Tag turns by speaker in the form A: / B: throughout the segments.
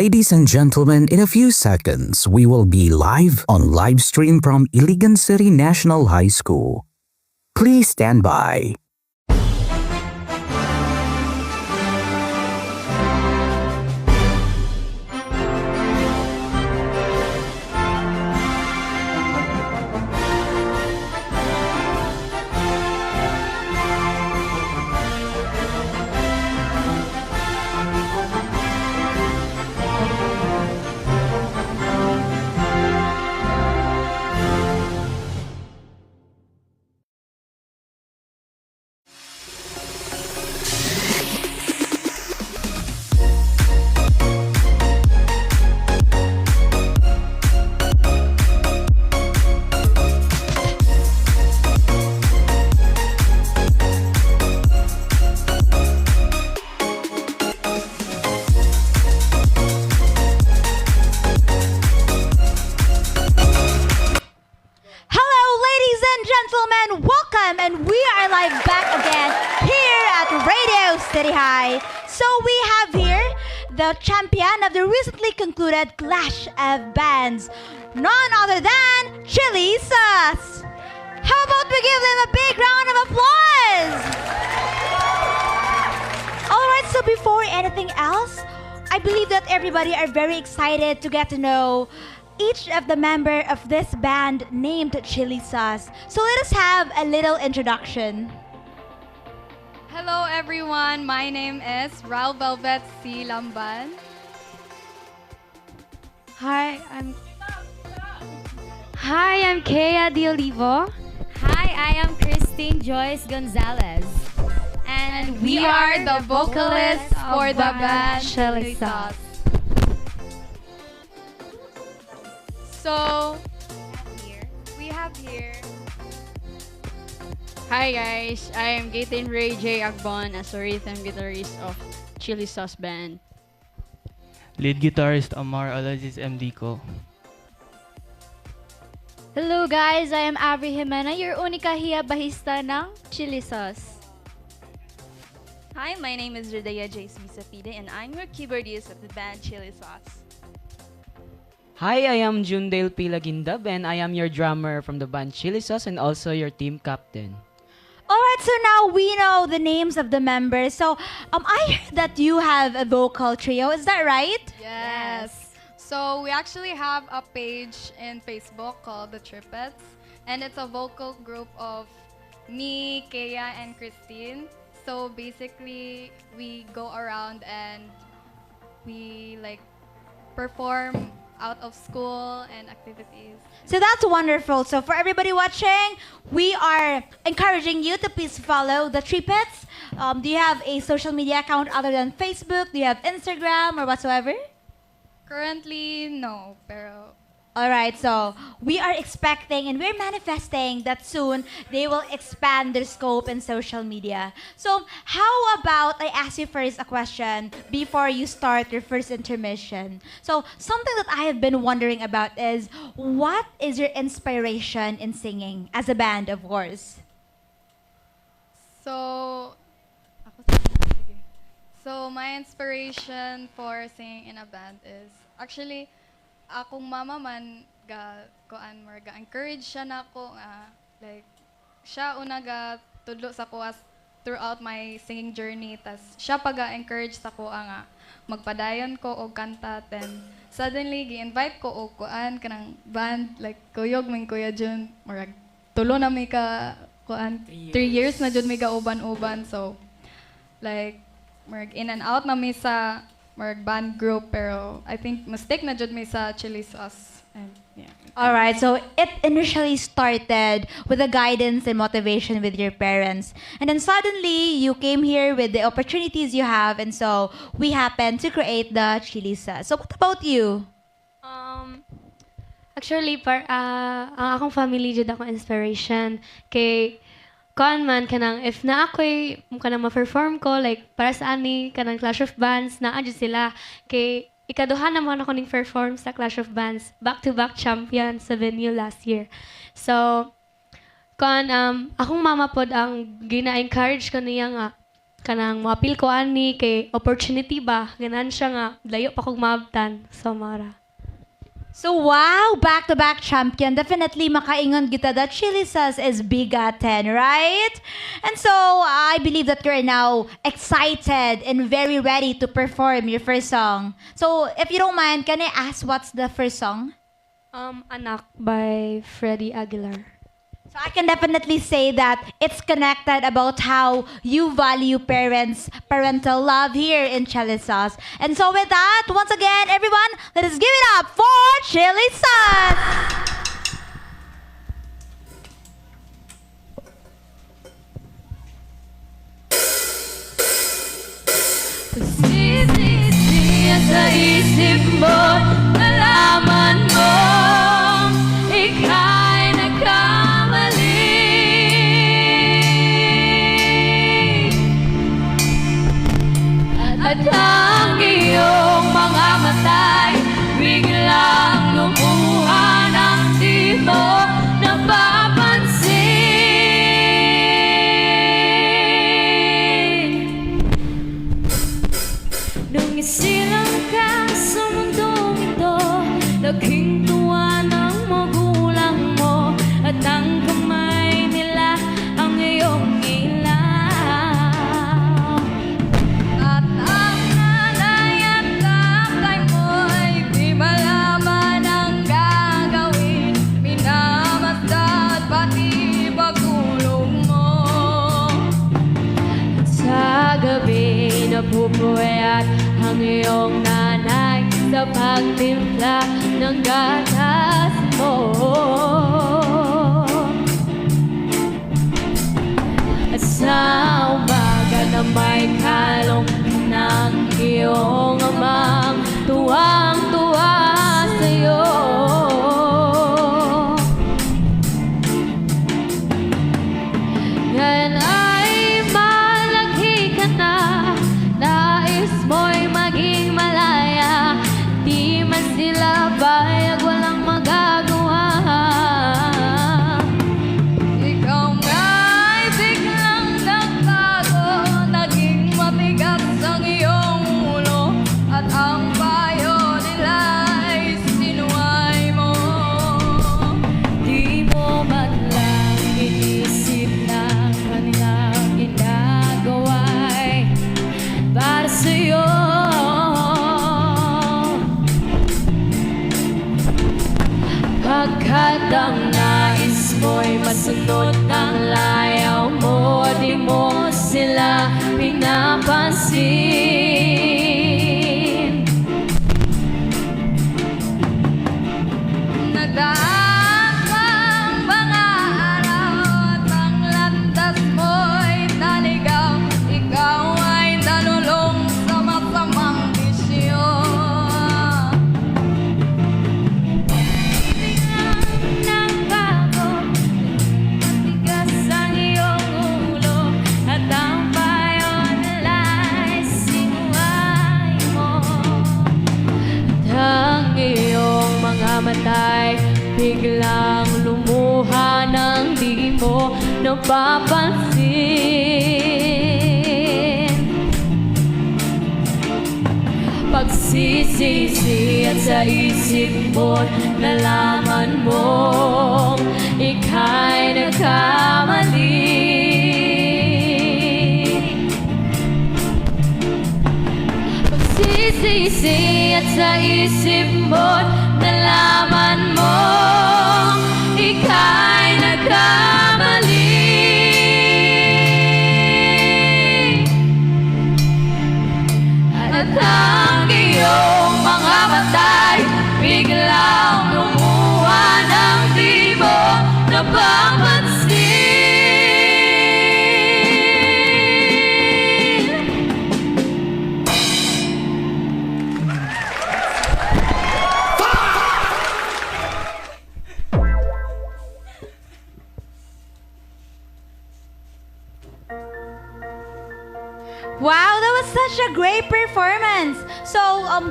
A: Ladies and gentlemen, in a few seconds, we will be live on live stream from Iligan City National High School. Please stand by.
B: Gentlemen, welcome, and we are live back again here at Radio City High. So we have here the champion of the recently concluded Clash of Bands, none other than ChiliSus. How about we give them a big round of applause? Alright, so before anything else, I believe that everybody are very excited to get to know each of the member of this band named ChiliSus. So let us have a little introduction.
C: Hello everyone, my name is Raul Velvet C. Lamban.
D: Hi, I'm Kea De Olivo.
E: Hi, I am Christine Joyce Gonzalez.
C: And we are the vocalists for the band ChiliSus. So, we have here.
F: Hi guys, I am Gaten Ray J. Agbon as a rhythm guitarist of ChiliSus band.
G: Lead guitarist Amar Alaziz MD ko.
D: Hello guys, I am Avery Jimena, your única hiya bahista ng ChiliSus.
H: Hi, my name is Rodea J. Sapide and I'm your keyboardist of the band ChiliSus.
I: Hi, I am Jundale Pilagindab and I am your drummer from the band ChiliSus and also your team captain.
B: Alright, so now we know the names of the members. So, I heard that you have a vocal trio, is that right?
C: Yes. So we actually have a page in Facebook called The Triplets, and it's a vocal group of me, Kea, and Christine. So basically, we go around and we perform out of school and activities.
B: So that's wonderful. So for everybody watching, we are encouraging you to please follow the Triplets. Do you have a social media account other than Facebook? Do you have Instagram or whatsoever?
C: Currently, no, pero
B: Alright, so we are expecting and we're manifesting that soon they will expand their scope in social media. So how about I ask you first a question before you start your first intermission? So something that I have been wondering about is, what is your inspiration in singing as a band, of course?
C: So my inspiration for singing in a band is actually akong mama man ga encourage siya nako siya una ga tudlo sa ko throughout my singing journey, tas siya pa encourage sa ko nga magpadayon ko og kanta, then suddenly gi-invite ko og kuan kanang band kuyog min Kuya Jun, murag tulo na may ka kuan 3 years na jud may uban-uban, so murag in and out na mi sa band group, pero I think mistake na jud may sa ChiliSus. And yeah.
B: Alright, so it initially started with the guidance and motivation with your parents. And then suddenly, you came here with the opportunities you have, and so we happened to create the ChiliSus. So what about you?
D: Actually, ang akong family jud akong inspiration kay kuan man kanang if na ako'y kanang ma-perform ko para sa ani kanang Clash of Bands na adyo sila kay ikaduha naman ako ning perform sa Clash of Bands, back-to-back champion sa venue last year. So kuan akong mama pod ang gina-encourage ko niya nga kanang moapil ko ani kay opportunity ba ganan siya nga layo pa kog maabtan so mara.
B: So wow, back-to-back champion. Definitely makaingon kita that ChiliSus is bigaten, right? And so I believe that you're now excited and very ready to perform your first song. So if you don't mind, can I ask what's the first song?
D: Anak by Freddie Aguilar.
B: So I can definitely say that it's connected about how you value parental love here in ChiliSus. And so with that, once again, everyone, let us give it up for ChiliSus!
J: Sa isip mo, nalaman mo, ika'y nagkamali. At ang iyong mga matay, biglang lumuha ng di mo napapansin. Nung isilang ka sa mundong ito, laking tuwa ng magulang mo, at ang kamay nila ang iyong ilaw. At ang nanay at tatay mo ay di malaman ang gagawin, minamasdan pati pagulong mo. Sa gabi napupuyat ang iyong nanay sa pagtimpla ng gatas mo. At sa umaga na may kalong ng iyong amang tuwang-tuwa sa'yo. Ngayon ay malaki ka na, nais mo'y maging malaya, di man sila bayag, walang magagawa. Ikaw nga'y biglang nagtago, naging matigas ang iyong ulo, at ang payo nila'y sinuway mo. Di mo man lang inisip na kanilang ginagawa'y para sa'yo. Pagkat ang nais mo'y masunod ng layaw mo, di mo sila pinapansin. Nagdaan pang mga araw at ang landas mo'y naligaw, ikaw ay nalulong sa masamang bisyo. Biglang nagbago, matigas ang iyong ulo, at ang payo nila'y sinuway mo. At ang iyong mga matay biglang lumuha ng di mo napapansin. Pagsisisi at sa isip mo, nalaman mo, ika'y nagkamali. Pagsisisi at sa isip mo, nalaman mo, ika'y nagkamali. At ang iyong mga matay biglang lumuha ng di mo napapansin.
B: Wow, that was such a great performance. So,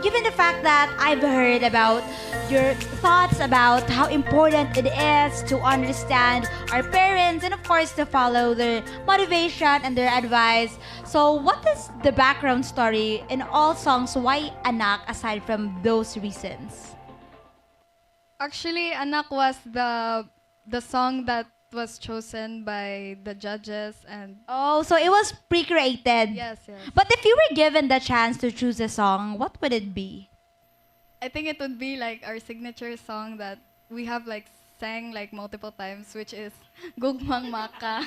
B: given the fact that I've heard about your thoughts about how important it is to understand our parents and of course to follow their motivation and their advice. So, what is the background story in all songs? Why anak aside from those reasons?
C: Actually, Anak was the song that was chosen by the judges and
B: Oh, so it was pre-created.
C: yes, yes.
B: But if you were given the chance to choose a song, what would it be?
C: I think it would be like our signature song that we have like sang like multiple times, which is Gugmang Maka.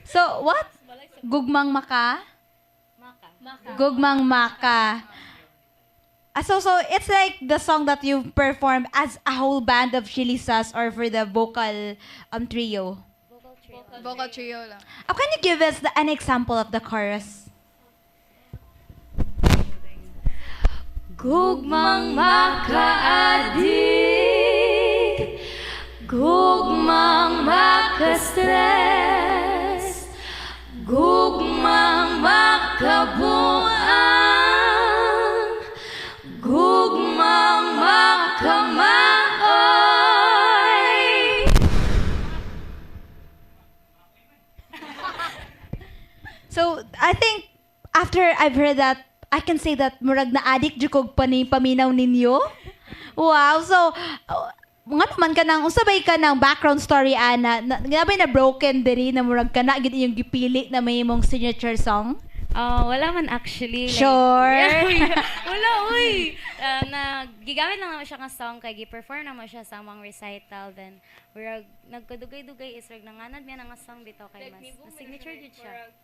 B: So, what? Gugmang Maka? Gugmang Maka. So it's like the song that you performed as a whole band of ChiliSus or for the vocal trio.
C: Vocal trio lang.
B: Can you give us an example of the chorus?
J: Gugmang makaadik, gugmang makastress, gugmang makabuang, gugmang makamaoy.
B: So I think after I've heard that, I can say that murag na adik jukog paminaw ninyo. Wow. So nga naman ka nang usabay ka ng background story ana nabay na broken diri na murag kana gid yung gipili na may imong signature song.
E: Wala man actually.
B: Sure.
E: Wala, uy. Gigamit lang naman siya nga song, kay gi-perform naman siya sa among recital. Then, nagkadugay-dugay is, nanganad niya nga song dito kay mas. Signature did siya.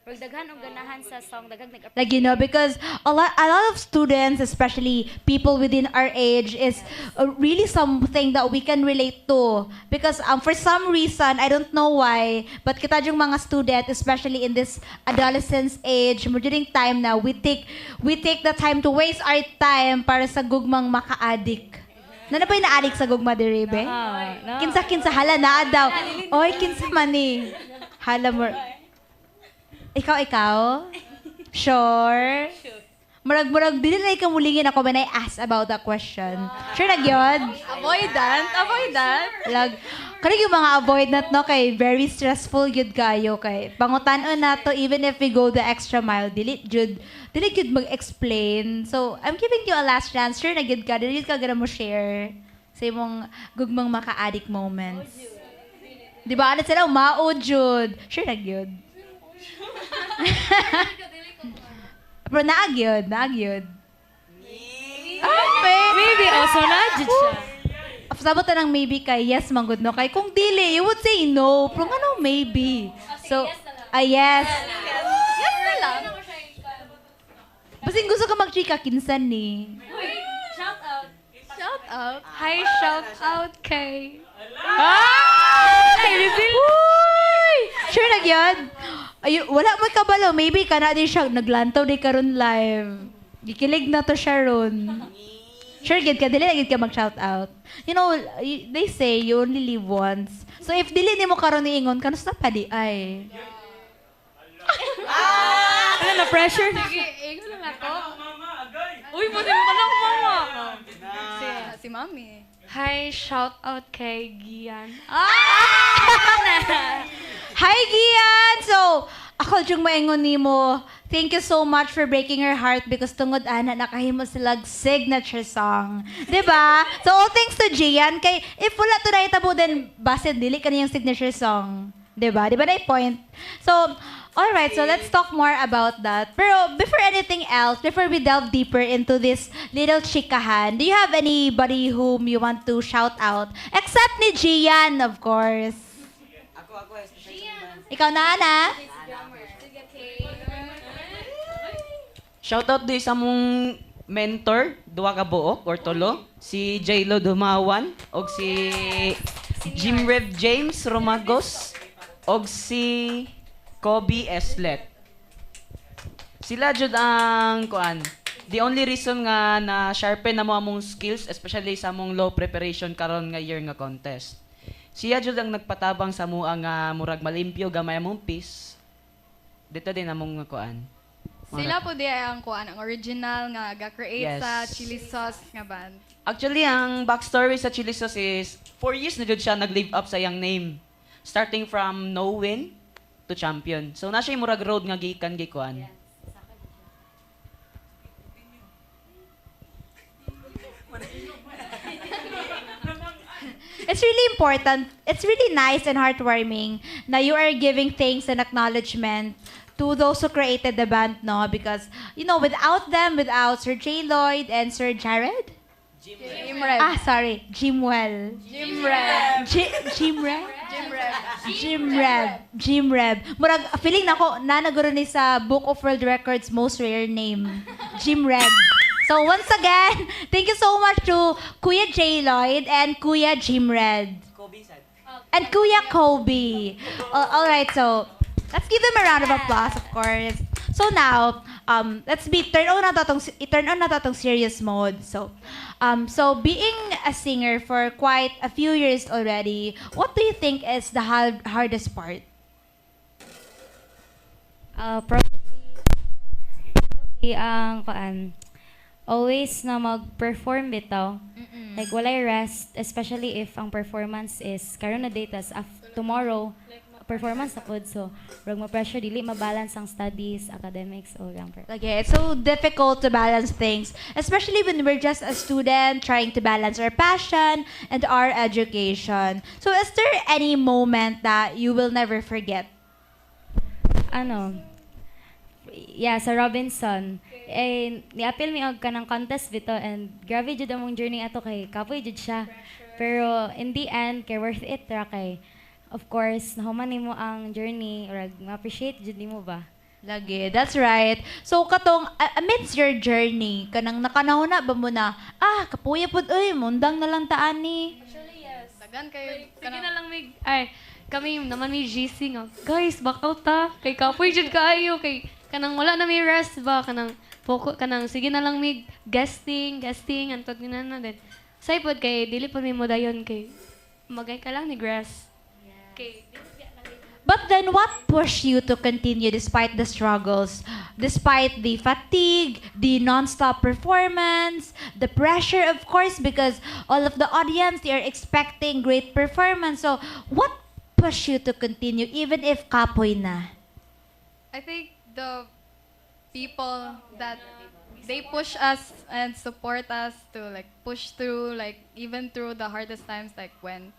E: Daghan og ganahan sa song, daghang nag-appreciate.
B: Like, because a lot of students, especially people within our age, is really something that we can relate to. Because for some reason, I don't know why, but kita yung mga student, especially in this adolescence age, during time na we take the time to waste our time para sa gugmang maka-addict. Nana pa yung na-addict sa gugma, Diribe?
E: No.
B: Kinsa hala na daw. Oy, kinsa man eh. Hala mo. Ikaw? Sure? Murag, dili na ikaw mulingin ako when I ask about that question. Sure na gyud?
H: Avoidant.
B: Kani yung mga avoidant no kay very stressful gyud kayo kay pangutan-on na to even if we go the extra mile dili gyud mag-explain. So I'm giving you a last chance. Sure na gyud ka dili ka gana mo share sa imong gugmang maka-addict moments. Di ba ano sila maod jud. Sure na gyud. Pero naagyod.
E: Maybe also na-judge siya.
B: Sabot na ng maybe kay yes, manggod no. Kay kung dili, you would say no. Pero ano, maybe. So, yes.
H: Yes na lang.
B: Basing gusto ka mag-chika, kinsan ni.
C: Shout out.
D: Hi, shout out kay...
B: Sure na gyud. Wala mo kabalo, maybe ka na din siya naglantaw di karon live. Gikilig na to siya ron. Sure gid ka, dili na gid ka mag-shout out. You know, they say you only live once. So if dili nimo karon niingon, kanusta pa di ay?
D: Ano na pressure?
C: Sige, ingon lang ako.
H: Uy, pwede mo ka lang mama.
C: Si Mami.
D: Hi, shout out kay Gian.
B: Hi Gian! So, ako yung maingon nimo. Thank you so much for breaking her heart because tungod ana nakahimo sila signature song. 'Di ba? So all thanks to Gian kay if wala to nahitabo then base dili kaniyang signature song. 'Di ba? 'Di ba na point? So, all right, so let's talk more about that. Pero before anything else, before we delve deeper into this little chikahan, do you have anybody whom you want to shout out? Except ni Gian, of course. Ikaw na, Ana?
I: Shoutout din sa mong mentor, duwa ka buok or tolo, si J-Lo Dumawan, og si Jim Rev James Romagos, og si Kobe Eslet. Sila jud ang the only reason nga na sharpen na mo among skills, especially sa among low preparation karon nga year nga contest. Siya jud ang nagpatabang sa mua nga murag malimpyo gamay among piece. Dito din among
C: Sila po di ay ang kuan ang original nga ga-create
I: Yes.
C: sa ChiliSus nga band.
I: Actually, ang backstory sa ChiliSus is 4 years na jud siya nag-live up sa iyang name. Starting from no win to champion. So na siya murag road nga gikan gikuan.
B: It's really important. It's really nice and heartwarming na you are giving thanks and acknowledgement to those who created the band, no? Because, you know, without them, without Sir J. Lloyd and Sir Jared?
C: Jim Rev.
B: Ah, sorry. Jimwell.
C: Jim Rev.
B: Jim Rev?
C: Jim Rev.
B: Jim Rev. Jim Rev. Murag, feeling na ko, nanaguro ni sa Book of World Records most rare name. Jim Rev. So once again, thank you so much to Kuya J. Lloyd and Kuya Jim Red. And Kuya Kobe. All right, so let's give them a round of applause, of course. So now, let's turn on na to tong serious mode. So, so being a singer for quite a few years already, what do you think is the hardest part?
E: Probably ang always na mag-perform bitaw. Like walay rest, especially if ang performance is karon na date as tomorrow performance na pod, so rag ma-pressure dili mabalance ang studies, academics o yung
B: Okay, it's so difficult to balance things, especially when we're just a student trying to balance our passion and our education. So is there any moment that you will never forget?
E: sa Robinson ni-appeal mi og kanang contest bito, and grabe jud among journey ato kay kapoy jud siya, pero in the end kay worth it ra kay of course nahuman nimo ang journey or ma-appreciate jud nimo ba.
B: Lagi, that's right. So katong amidst your journey, kanang nakanahon na ba mo na, kapuya pud mundang na lang taan ni.
C: Actually, yes. Dagan kayo.
D: Sige na lang kami naman may GC nga. Guys, back out ta. Kay kapoy jud kaayo kay kanang wala na may rest ba kanang sige na lang may guesting antod ni nana din. Say pod kay dili pod mi mo dayon kay magay ka lang ni grass. Okay.
B: But then what pushed you to continue despite the struggles, despite the fatigue, the non-stop performance, the pressure, of course, because all of the audience, they are expecting great performance. So what pushed you to continue even if kapoy na?
C: I think the people that they push us and support us to like push through, like even through the hardest times, like when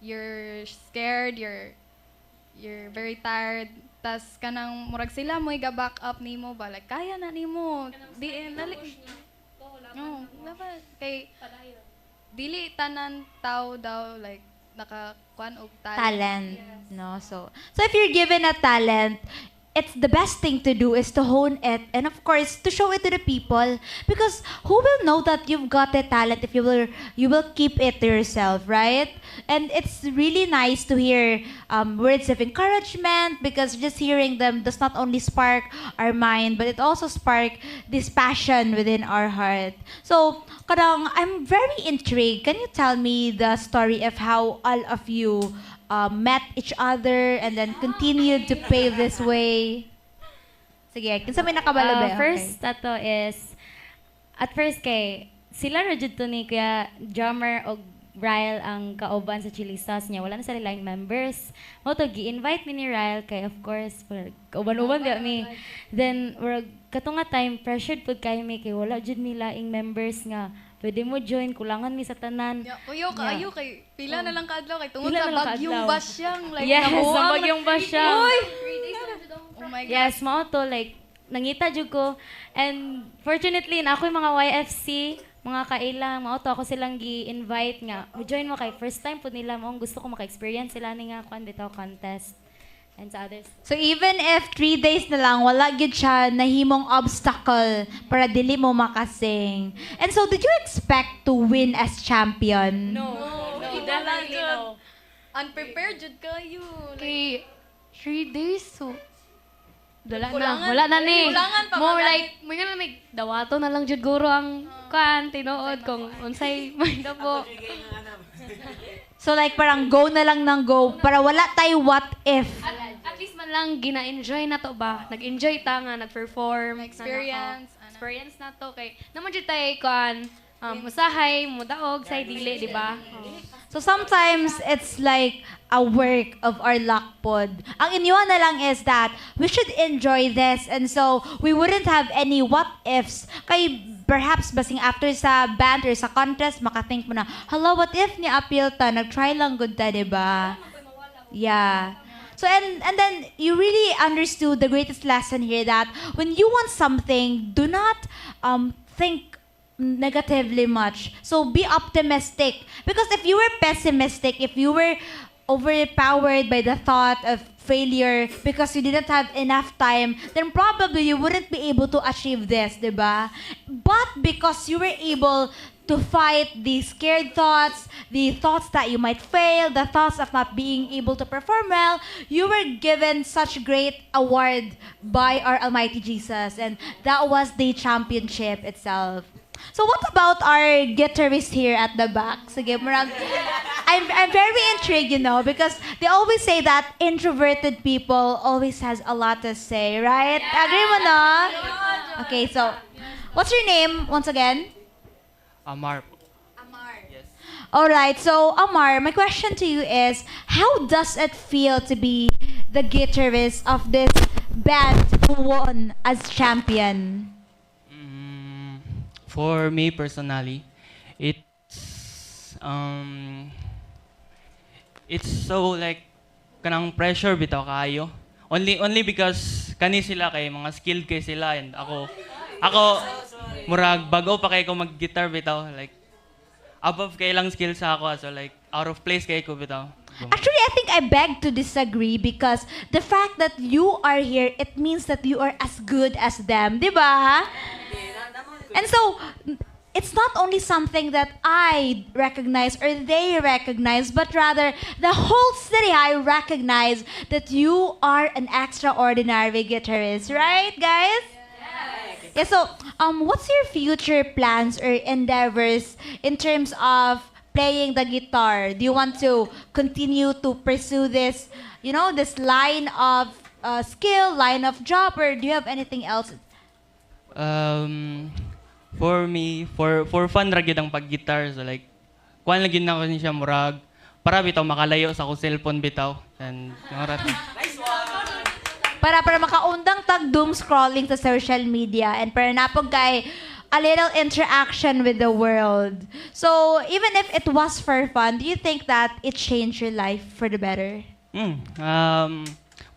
C: you're scared, you're very tired, tas kanang murag sila mo ga-back up nimo ba, like kaya na nimo di dali dapat kay dili tanan tao daw like nakakuan og
B: Talent, no? So if you're given a talent, it's the best thing to do is to hone it and of course to show it to the people, because who will know that you've got a talent if you will keep it to yourself, right? And it's really nice to hear words of encouragement, because just hearing them does not only spark our mind but it also spark this passion within our heart. So kadang I'm very intrigued. Can you tell me the story of how all of you met each other and then continued to pave this way? Sige, kinsa may nakabalo ba?
E: First ato is at first kay sila ra jud to ni kuya drummer og Ryle ang kauban sa ChiliSus niya, wala na sila line members. Mo to gi-invite mi ni Ryle kay of course kauban-uban ba mi. Then katong nga time pressured pud kay mi kay wala jud mi laing members nga pwede mo join, kulangan mi sa tanan.
C: Uyo kaayo kay pila na lang kaadlaw kay tungod
E: Pila
C: sa
E: na lang
C: bagyong
E: kaadlaw.
C: basyang like
E: Yes,
C: nahuwang
E: sa bagyong basyang.
C: Uy! Oh my God.
E: Yes, mao to like nangita jud ko, and fortunately na ako yung mga YFC, mga kailang mao to ako silang gi-invite nga join mo kay first time pud nila mo gusto ko maka-experience sila ni nga kuan bitaw contest and sa others.
B: So even if 3 days na lang, wala gyud siya nahimong obstacle para dili mo makasing. And so did you expect to win as champion?
C: No, definitely no. Unprepared jud kayo.
D: Kay 3 days so
C: Kulangan-
D: wala na ni.
C: kulangan pa
D: More
C: mga-
D: like may nga may dawato na lang jud guro ang kan tinuod kung unsay may po.
B: So like parang go na lang ng go para wala tay what if.
D: At least man lang gina-enjoy na to ba? Nag-enjoy ta nga, nag-perform.
C: Experience, ano.
D: Experience na to. Kay, naman dyan tayo kuan, musahay, mudaog, say dili, di ba?
B: So sometimes it's like a work of our luck pod. Ang inyuan na lang is that we should enjoy this and so we wouldn't have any what ifs. Kay perhaps basing after sa band or sa contest, makathink mo na, hello, what if ni appeal ta? Nag-try lang good ta, di ba? Yeah. So and then you really understood the greatest lesson here that when you want something, do not think negatively much. So be optimistic. Because if you were pessimistic, if you were overpowered by the thought of failure because you didn't have enough time, then probably you wouldn't be able to achieve this, diba? But because you were able to fight the scared thoughts, the thoughts that you might fail, the thoughts of not being able to perform well, you were given such great award by our Almighty Jesus, and that was the championship itself. So what about our guitarist here at the back? Sige, I'm very intrigued, you know, because they always say that introverted people always has a lot to say, right? Yeah. Agree mo, no? Okay, so what's your name once again?
G: Amar.
B: All right, so Amar, my question to you is, how does it feel to be the guitarist of this band who won as champion?
G: For me personally, it's so like kanang pressure bitaw kayo. Only because kani sila kay mga skilled kay sila and ako murag bago pa kay ko mag-guitar bitaw, like above kay lang skills sa ako, so like out of place kay ko bitaw.
B: Actually, I think I beg to disagree because the fact that you are here, it means that you are as good as them, di ba? And so, it's not only something that I recognize or they recognize, but rather the whole city I recognize that you are an extraordinary guitarist, right, guys? Yeah, so, what's your future plans or endeavors in terms of playing the guitar? Do you want to continue to pursue this, you know, this line of skill, line of job, or do you have anything else?
G: For me, for fun ra gyud ang pag-guitar, so like kuan lagi na ko siya murag para bitaw makalayo sa akong cellphone bitaw and
B: Para makaundang tag doom scrolling sa social media and para napog kay a little interaction with the world. So, even if it was for fun, do you think that it changed your life for the better?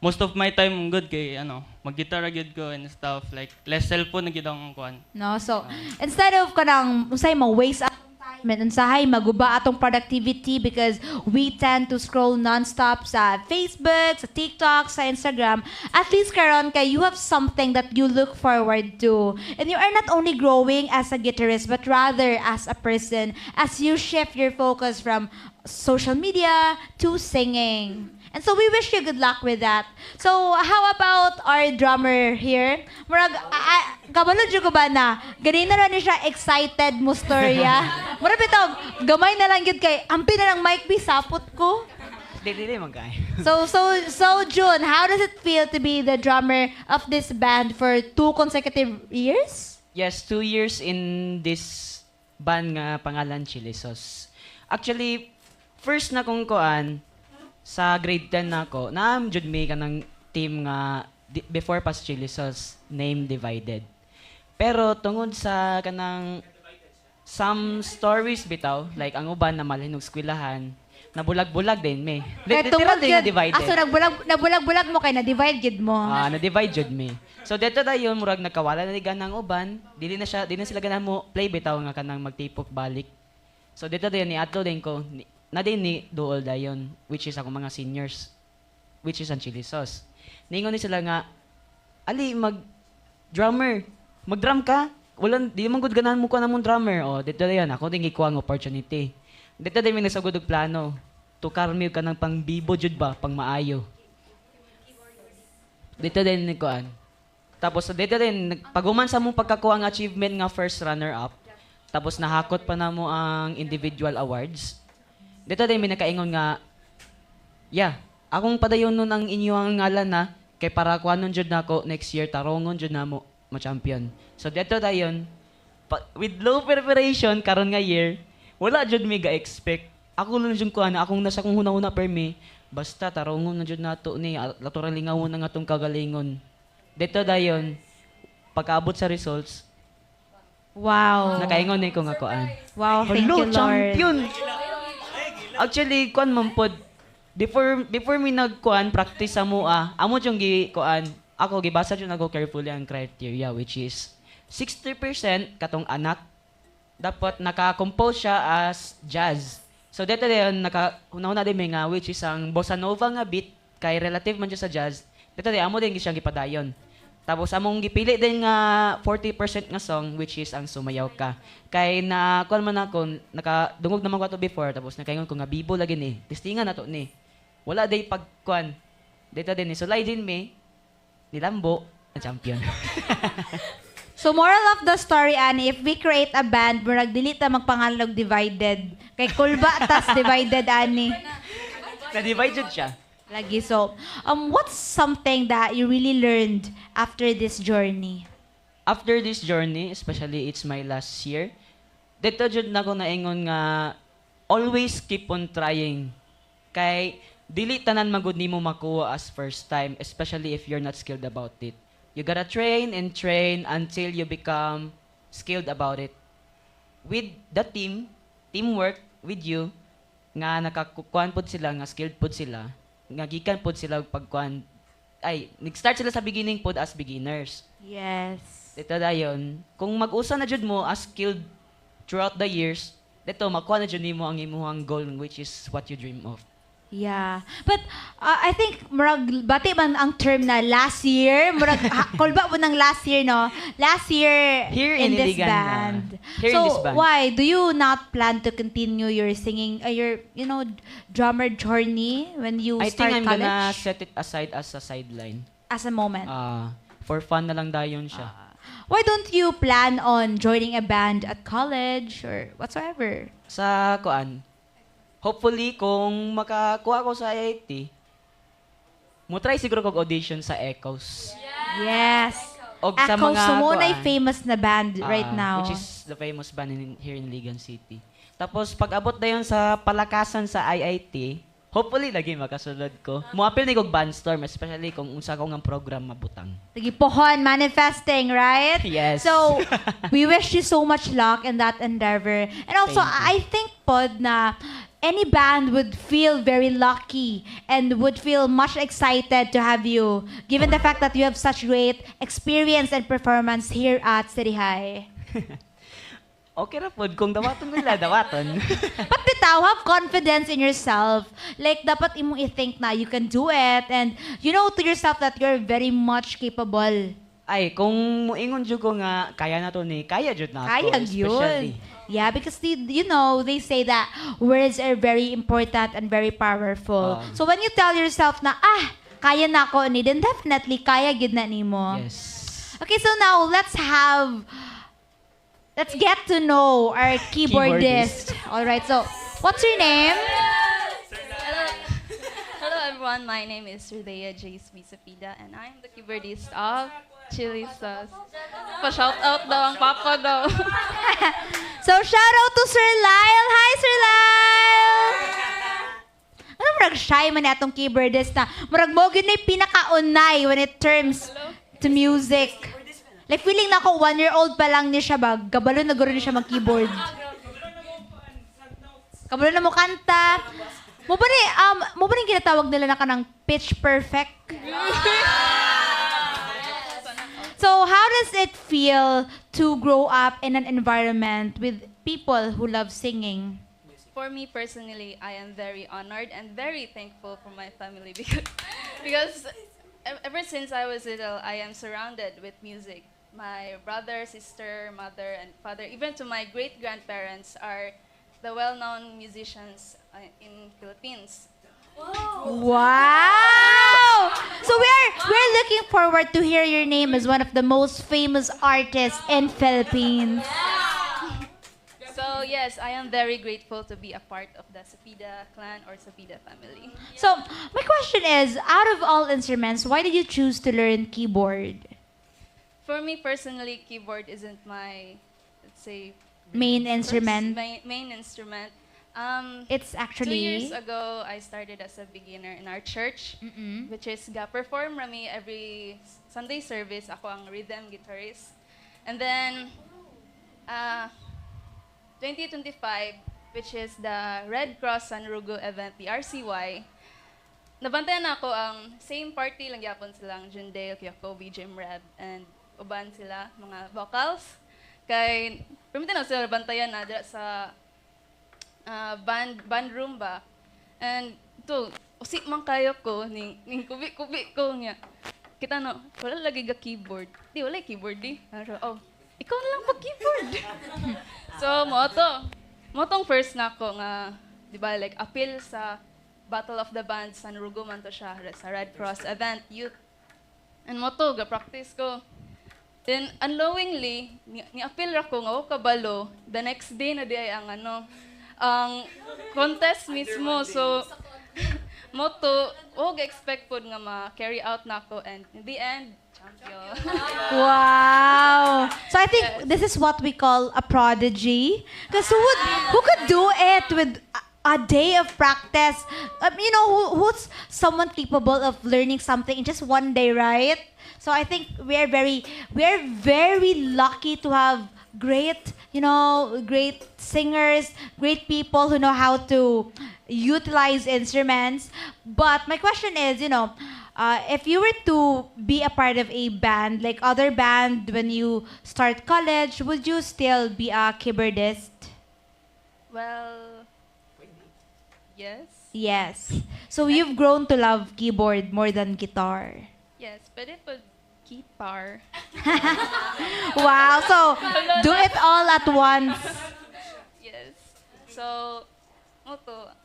G: Most of my time good kay mag-guitar gyud ko and stuff, like less cellphone na gyud ang kuan.
B: No, so instead of kanang unsay mo waste atong time and unsahay maguba atong productivity because we tend to scroll non-stop sa Facebook, sa TikTok, sa Instagram, at least karon kay you have something that you look forward to. And you are not only growing as a guitarist but rather as a person as you shift your focus from social media to singing. And so we wish you good luck with that. So how about our drummer here? Murag kabalo jud ko ba na ganina ra ni siya excited mo storya. Murag bitaw gamay na lang gyud kay ampi na lang mic sapot ko.
I: Dili man kay.
B: So June, how does it feel to be the drummer of this band for 2 consecutive years?
I: Yes, 2 years in this band nga pangalan ChiliSus. Actually, first na kong kuan sa grade 10 na ako, naam jud mi kanang team nga before pa sa ChiliSus, name Divided. Pero tungod sa kanang some stories bitaw, like ang uban na malhinog eskwelahan, nabulag-bulag din mi. Literal din na divided.
B: So nabulag-bulag mo kay na divide gid mo.
I: Na-divide jud mi. So dito dayon murag nakawala na ganang uban, dili na sila ganahan mo play bitaw nga kanang magtipok balik. So dito dayon ni adto din ko na din ni duol dayon, which is ako mga seniors, which is ang ChiliSus. Ningon ni sila nga, ali mag-drummer, mag-drum ka? Di man gud ganahan mo ko namong drummer. O, dito dayon, ako din ikuha ang opportunity. Dito din may nasagod og plano, to karmil ka ng pang bibo jud ba, pang maayo. Dito din ni kuan. Tapos dito din, pag-human sa mong pagkakuha ng achievement nga first runner-up, tapos nahakot pa na mo ang individual awards. Dito din may nakaingon nga, akong padayon nun ang inyong ngalan na Kay para kuanon jud nako next year tarongon jud namo ma-champion. So dito dayon with low preparation karon nga year, wala jud mi ga-expect. Ako lang jud kuan, akong nasa kong hunahuna permi, basta tarongon na jud nato ni laturang lingawon na nga tong kagalingon. Dito dayon pagkaabot sa results,
B: Wow.
I: nakaingon ni ko nga kuan.
B: Wow, thank you, Lord.
I: Champion. Actually, kuan man pod. Before mi nagkuan practice sa mua, amo jung gi kuan. Ako gibasa jud nako carefully ang criteria which is 60% katong anak dapat naka-compose siya as jazz. So dito din una din may nga which is ang bossa nova nga beat kay relative man siya sa jazz. Dito din amo din siyang gipadayon. Tapos among gipili din nga 40% nga song which is ang Sumayaw Ka. Kay na kuan man ako nakadungog naman ko ato before tapos nakaingon ko nga bibo lagi ni. Testingan nato ni. Wala day pagkuan. Dito din ni sulay din mi nilambo na champion.
B: So moral of the story, Ani, if we create a band, murag dili ta magpangalan og divided. Kay kulba tas divided, Ani.
I: Na-divide jud siya.
B: Lagi. So, what's something that you really learned after this journey?
I: After this journey, especially it's my last year, dito jud nako naingon nga always keep on trying. Kay dili tanan magud nimo makuha as first time, especially if you're not skilled about it. You gotta train and train until you become skilled about it. With the teamwork with you, nga nakakuan pod sila, nga skilled pod sila, nga gikan pod sila pagkuan. Ay, nag-start sila sa beginning pod as beginners.
B: Yes.
I: Dito dayon, kung mag-usa na jud mo as skilled throughout the years, dito makuha na jud nimo ang imong goal which is what you dream of.
B: Yeah. But I think murag bati man ang term na last year, murag kulba mo ng last year, no? Last year
I: Here
B: in
I: in
B: this
I: Iligan,
B: band.
I: here in
B: So
I: this band.
B: why do you not plan to continue your singing your drummer journey when you
I: I
B: start
I: think I'm
B: college?
I: gonna set it aside as a sideline.
B: As a moment.
I: For fun na lang dayon siya.
B: Why don't you plan on joining a band at college or whatsoever?
I: Sa kuan, hopefully kung makakuha ko sa IIT, mo try siguro kog audition sa Echoes.
B: Yes.
I: Og sa
B: Echoes,
I: mga
B: so mo na
I: kuan,
B: famous na band right now.
I: Which is the famous band here in Ligan City. Tapos pag abot dayon sa palakasan sa IIT, hopefully lagi makasulod ko. Muapil ni kog bandstorm, especially kung unsa ko nga program mabutang.
B: Sige, pohon, manifesting, right?
I: Yes.
B: So, we wish you so much luck in that endeavor. And also,
I: Thank you.
B: I think, Pod, na any band would feel very lucky and would feel much excited to have you, given the fact that you have such great experience and performance here at City High.
I: Okay ra pod kung dawaton nila, dawaton.
B: But bitaw, have confidence in yourself. Like, dapat imong i-think na you can do it and you know to yourself that you're very much capable.
I: Ay, kung muingon jud ko nga kaya na to ni, kaya jud na ako.
B: Kaya
I: especially.
B: yun. Yeah, because they say that words are very important and very powerful. So when you tell yourself na, kaya na ako ni, then definitely kaya gid na nimo.
I: Yes.
B: Okay, so now let's get to know our keyboardist. All right, so what's your name?
H: Hello everyone, my name is Ridea J. Spisapida and I'm the keyboardist of ChiliSus. Pa-shout out daw ang papa daw.
B: So shout out to Sir Lyle. Hi, Sir Lyle! Ano murag shy man atong keyboardist na murag mo gyud na pinakaunay when it terms to music. Like feeling na ako 1-year-old pa lang niya siya ba, gabalo na guro niya siya mag-keyboard. Kabalo na mo kanta. Mo ba ni ginatawag nila na kanang pitch perfect? So how does it feel to grow up in an environment with people who love singing?
H: For me personally, I am very honored and very thankful for my family because ever since I was little, I am surrounded with music. My brother, sister, mother, and father, even to my great-grandparents, are the well-known musicians in Philippines.
B: Wow! So we're looking forward to hear your name as one of the most famous artists in Philippines.
H: So yes, I am very grateful to be a part of the Sapida clan or Sapida family.
B: So, my question is, out of all instruments, why did you choose to learn keyboard?
H: For me personally, keyboard isn't my, let's say,
B: Main instrument?
H: main instrument.
B: It's
H: 2
B: actually...
H: years ago, I started as a beginner in our church, which is perform rami every Sunday service. Ako ang rhythm guitarist. And then, 2025, which is the Red Cross San Rugo event, the RCY, nabantayan ako ang same party lang yapon silang Jundale, Jacoby, Jim Reb, and uban sila, mga vocals. Kay, permitin na sila bantayan na dira sa band room ba. And to, usik man kayo ko, ning kubi-kubi ko niya. Kita no, wala lagi ga keyboard. Di, wala keyboard di. Oh, ikaw na lang pag-keyboard. So, motong first na ako nga, di ba, like, appeal sa Battle of the Bands, San Rugo man to siya, sa Red Cross event, youth. And moto, ga-practice ko. Then, unknowingly, ni-appeal ako nga, kabalo, the next day na di ay ang contest mismo. So, moto, ga-expect po nga ma-carry out na ako, and in the end, champion.
B: Wow! So I think this is what we call a prodigy. Because who could do it with a day of practice? You know, who's someone capable of learning something in just one day, right? So I think we're very lucky to have great singers, great people who know how to utilize instruments. But my question is, if you were to be a part of a band, like other band when you start college, would you still be a keyboardist?
H: Well, yes.
B: Yes. So you've grown to love keyboard more than guitar.
H: Yes, but it would guitar.
B: Wow. So do it all at once.
H: Yes. So, moto.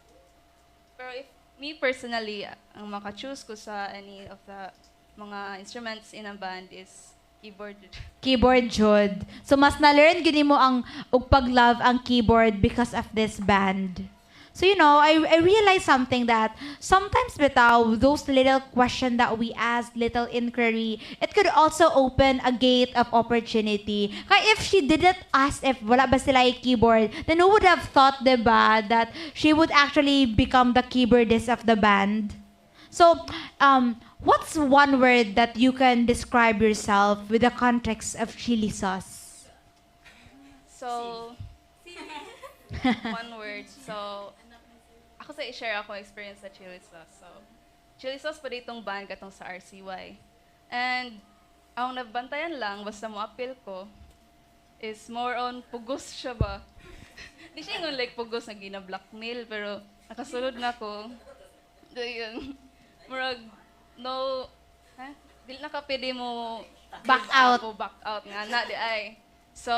H: Pero if me personally, ang maka-choose ko sa any of the mga instruments in a band is keyboard.
B: Keyboard, Jude. So mas na-learn gini mo ang pag-love ang keyboard because of this band. So, I realized something that sometimes bitaw, those little question that we ask, little inquiry, it could also open a gate of opportunity. Kaya if she didn't ask if wala ba sila yung keyboard, then who would have thought, diba, that she would actually become the keyboardist of the band? So, what's one word that you can describe yourself with the context of ChiliSus?
H: So, one word. So, ako sa i-share ako experience sa ChiliSus. So, ChiliSus pa ditong band katong sa RCY. And, ang nabantayan lang, basta mo appeal ko, is more on pugos siya ba? Di siya yung like pugos na gina-blackmail, pero nakasulod na ko. Ayun. Murag, no, dili na ka pwede mo
B: Back out.
H: Back out nga na di ay. So,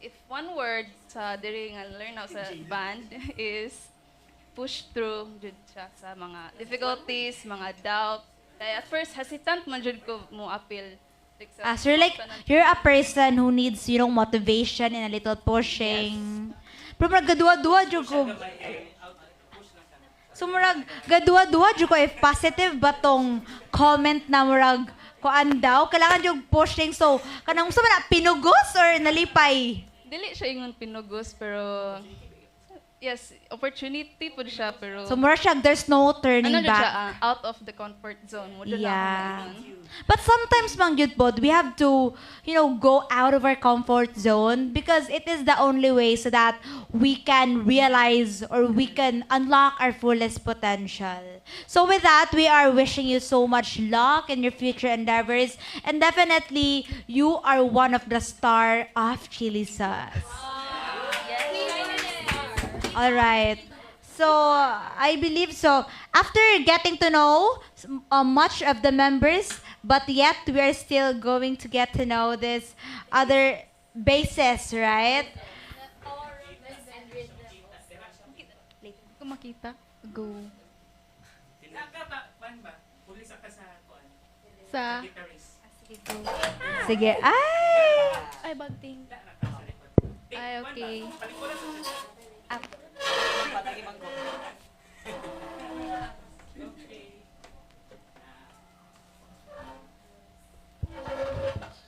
H: if one word sa diri nga learn out sa band is push through jud siya sa mga difficulties, mga doubt. Kaya at first hesitant man jud ko mo appeal. Like,
B: So you're a person who needs, motivation and a little pushing. Yes. Pero murag gadua-dua jud ko. So murag gadua-dua jud ko if positive ba tong comment na murag kuan daw, kailangan yung pushing. So, kanang gusto ba na pinugos or nalipay?
H: Dili siya ingon pinugos, pero yes, opportunity po siya, pero
B: So, more siya, there's no turning
H: ano
B: back.
H: siya, out of the comfort zone. Mo dun
B: Yeah.
H: ako
B: But sometimes, Mang Yudbod, we have to, go out of our comfort zone because it is the only way so that we can realize or we can unlock our fullest potential. So with that, we are wishing you so much luck in your future endeavors, and definitely, you are one of the star of ChiliSus. All right. So, I believe so. After getting to know much of the members, but yet we are still going to get to know this other bases, right?
C: Kung makita, go. Sa
B: Sige. Ay!
C: ay bagting. Ay okay.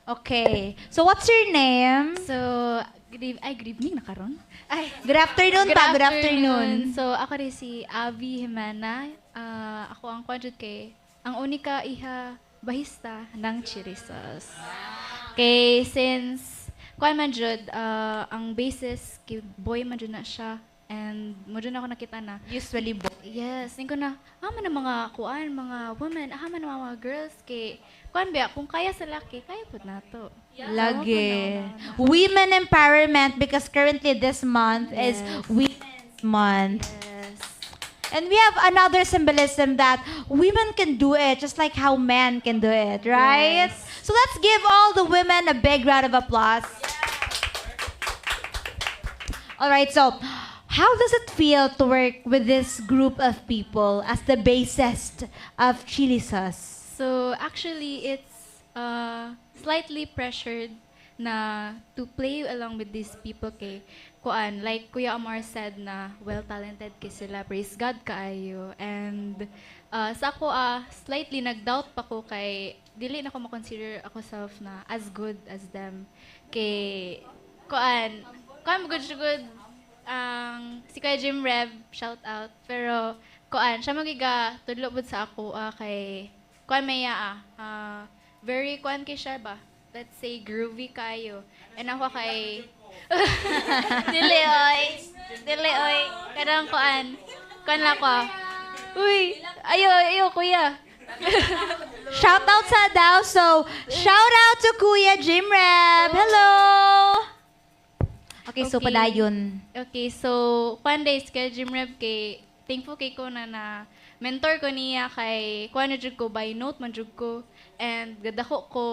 B: Okay. So what's your name?
C: So, good evening na karon.
B: Ay, good afternoon pa. Good afternoon.
C: So, ako rin si Abby Jimena. Ako ang kwadjud kay ang unika iha bahista ng ChiliSus. Okay, since kuan man jud ang basis kay boy man jud na siya and mo jud ako nakita na
B: Usually boy.
C: yes, ko na man ang mga kuan, mga women, man ang mga girls kay kuan ba kung kaya sa laki, kaya pud nato.
B: Lagi. Women empowerment because currently this month is Women's Month.
C: Yes.
B: And we have another symbolism that women can do it just like how men can do it, right?
C: Yes.
B: So let's give all the women a big round of applause. All right, so how does it feel to work with this group of people as the bassist of ChiliSus?
C: So actually, it's slightly pressured na to play along with these people kay kuan like Kuya Amar said na well talented kay sila, praise God kaayo, and sa ako slightly nag-doubt pa ko kay dili na ko ma-consider ako self na as good as them kay kuan good ang si Kuya Jim Rev, shout out, pero kuan siya magiga tudlo pud sa ako kay kuan maya very kuan kay siya ba, let's say groovy kayo, and ako kay dili oy kadang kuan lang ko uy ayo kuya.
B: Shout out sa daw. So, shout out to Kuya Jim Reb. Hello! Okay, so padayon.
C: Okay, so one day kay Jim Rev kay thankful kay ko na mentor ko niya kay kuan na jud ko by note man jud ko and gadako ko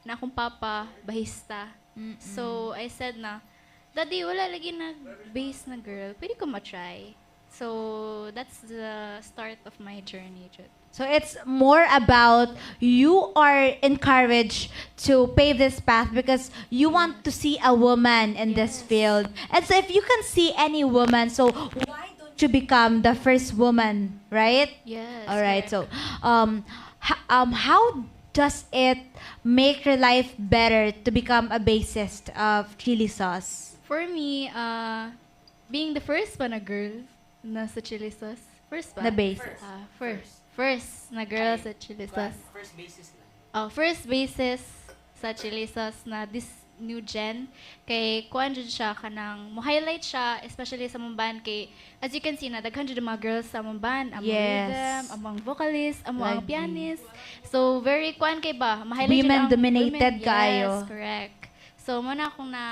C: na akong papa bahista. So I said na Daddy, wala lagi nag-bass na girl. Pwede ko ma-try. So, that's the start of my journey, Jud.
B: So it's more about you are encouraged to pave this path because you want to see a woman in this field. And so if you can see any woman, so why don't you become the first woman, right?
C: Yes.
B: All right. So how does it make your life better to become a bassist of ChiliSus?
C: For me, being the first one a girl na sa ChiliSus. First ba?
B: Na bassist.
C: First na girl sa ChiliSus.
I: First basis lang.
C: Oh, first basis sa ChiliSus na this new gen. Kay kuan jud siya kanang mo-highlight siya, especially sa mong band kay as you can see na daghan jud mga girls sa mong band, among rhythm, among vocalist, among ang pianist. So very kuan kay ba, ma-highlight jud
B: Women
C: ang
B: dominated
C: women.
B: kaayo.
C: Yes, correct. So muna akong na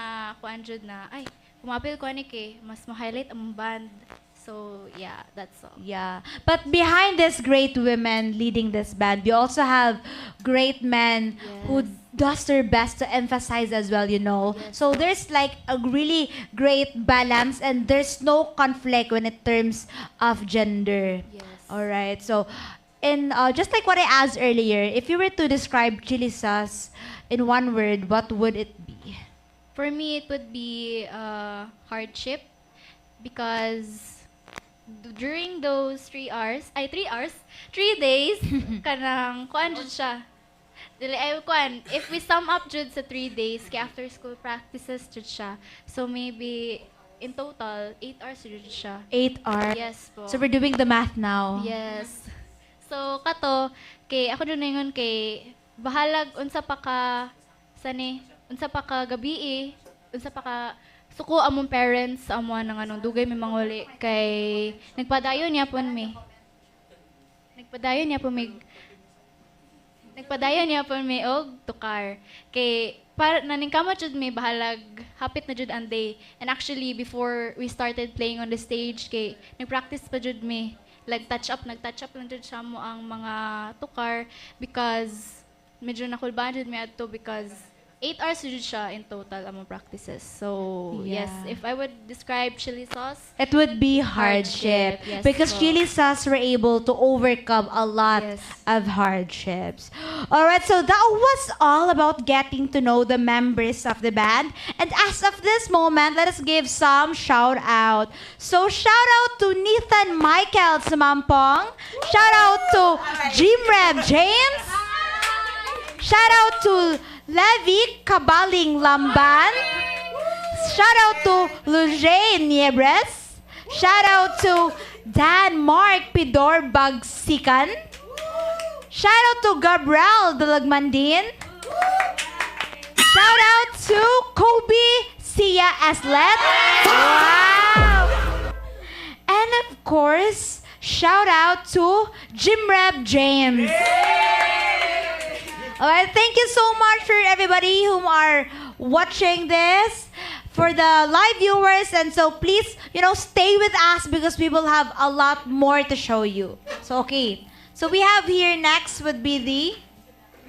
C: kuan jud na ay kumapil ko ni kay mas ma-highlight ang band. So yeah, that's all.
B: Yeah. But behind this great women leading this band, we also have great men who does their best to emphasize as well, you know. So there's like a really great balance and there's no conflict when it terms of gender.
C: Yes.
B: All right. So in just like what I asked earlier, if you were to describe ChiliSus in one word, what would it be?
C: For me, it would be hardship because during those 3 days, kanang kuan jud siya. Dili ay kuan, if we sum up jud sa 3 days, kay after school practices jud siya. So maybe in total 8 hours jud siya.
B: 8 hours.
C: Yes po.
B: So we're doing the math now.
C: Yes. So kato kay ako jud ningon kay bahalag unsa pa ka unsa pa ka gabi unsa pa ka suko among parents amo nang anong dugay may manguli kay nagpadayon niya pon mi og tukar kay para naning kamot jud mi bahalag hapit na jud ang day, and actually before we started playing on the stage kay nagpractice pa jud mi like nagtouch up lang jud siya mo ang mga tukar because medyo nakulbaan jud mi adto because
K: 8 hours jud siya in total among practices. So, yes,
B: Yeah.
K: if I would describe ChiliSus,
B: It would be hardship.
K: Yes
B: Because
K: po.
B: ChiliSus were able to overcome a lot
K: Yes.
B: of hardships. Alright, so that was all about getting to know the members of the band. And as of this moment, let us give some shout out. So shout out to Nathan Michael Sumampong. Shout out to Jim Reb James. Shout out to Levi Kabaling Lamban. Shout out to Lujay Niebres. Shout out to Dan Mark Pidor Bagsikan. Shout out to Gabriel Dalagmandin. Shout out to Kobe Sia Aslet. Wow! And of course, shout out to Jim Reb James. Alright, thank you so much for everybody who are watching this, for the live viewers, and so please, stay with us because we will have a lot more to show you. So, okay. So we have here next would be the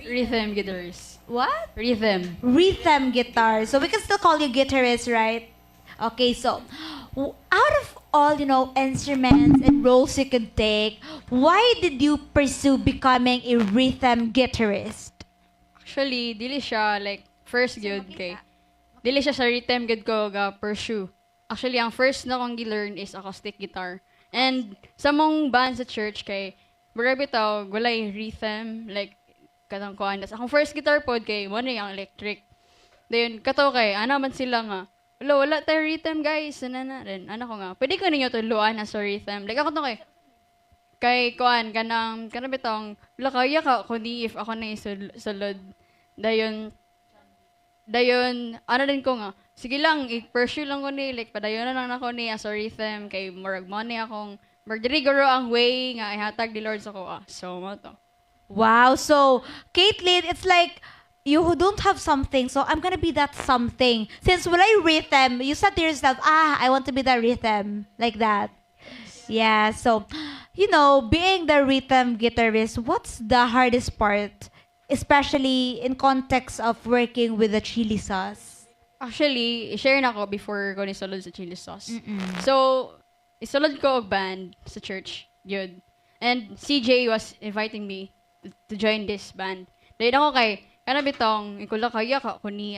F: Rhythm guitarist.
B: what?
F: Rhythm
B: Guitar. So we can still call you guitarist, right? Okay, so out of all, instruments and roles you could take, why did you pursue becoming a rhythm guitarist?
F: Actually, dili siya like first gyud kay. Dili siya sa rhythm gyud ko ga pursue. Actually, ang first na kong gi-learn is acoustic guitar. And sa mong band sa church kay mura bitaw walay rhythm like katang kuan. Akong first guitar pod kay mo ang electric. Dayon kato kay ana man sila nga wala tayo rhythm guys. Ana rin. Ana ko nga. Pwede ko ninyo tuluan na sa rhythm. Like ako to kay kuan kanang bitong wala kaya ka kundi if ako na isulod. Dayon, ano din ko nga, sige lang, i-pursue lang ko ni, like, padayon na lang ako ni as a rhythm, kay murag money akong, magdiriguro ang way nga, ihatag di Lord sa ko, So, mo to.
B: Wow. So, Caitlyn, it's like you who don't have something, so I'm gonna be that something. Since when I rhythm, you said to yourself, I want to be that rhythm. Like that. Yeah. So, being the rhythm guitarist, what's the hardest part? Especially in context of working with the ChiliSus.
F: Actually, share na ko before ko ni sulod sa ChiliSus. So, isulod ko og band sa church, yun. And CJ was inviting me to join this band. Dahil ako kay, bitong, ikula kaya ka ko ni